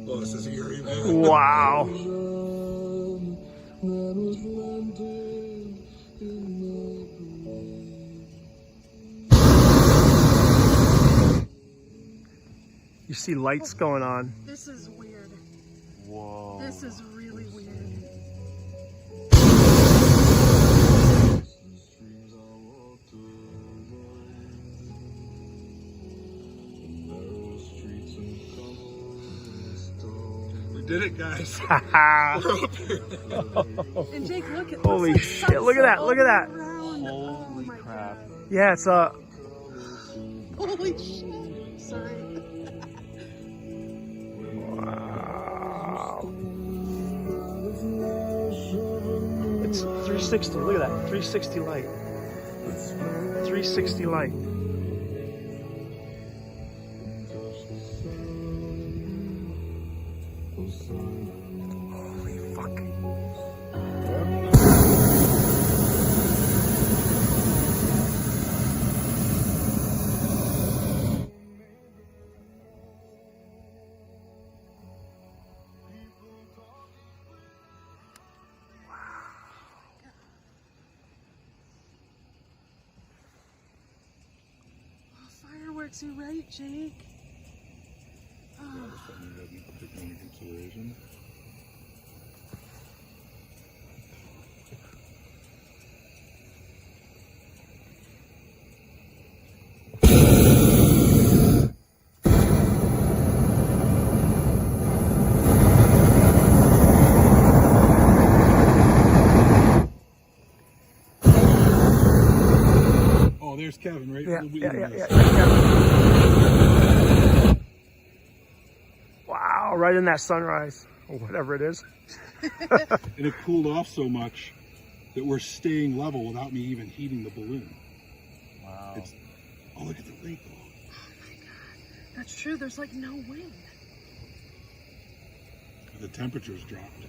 Oh, this is eerie, man. Wow. You see lights going on. This is weird. Whoa. This is really weird. We did it, guys. And Jake, look at Holy like shit, look at that, look at that. Holy Crap. Yeah, it's Holy shit. Sorry. wow. It's 360, look at that, 360 light. 360 light. Holy fuck. Fireworks, you're right, Jake. Oh. Oh, there's Kevin, right? Yeah. Wow, right in that sunrise, or whatever it is. And it cooled off so much that we're staying level without me even heating the balloon. Wow. Oh, look at the lake. Oh my god. That's true, there's like no wind. The temperature's dropped.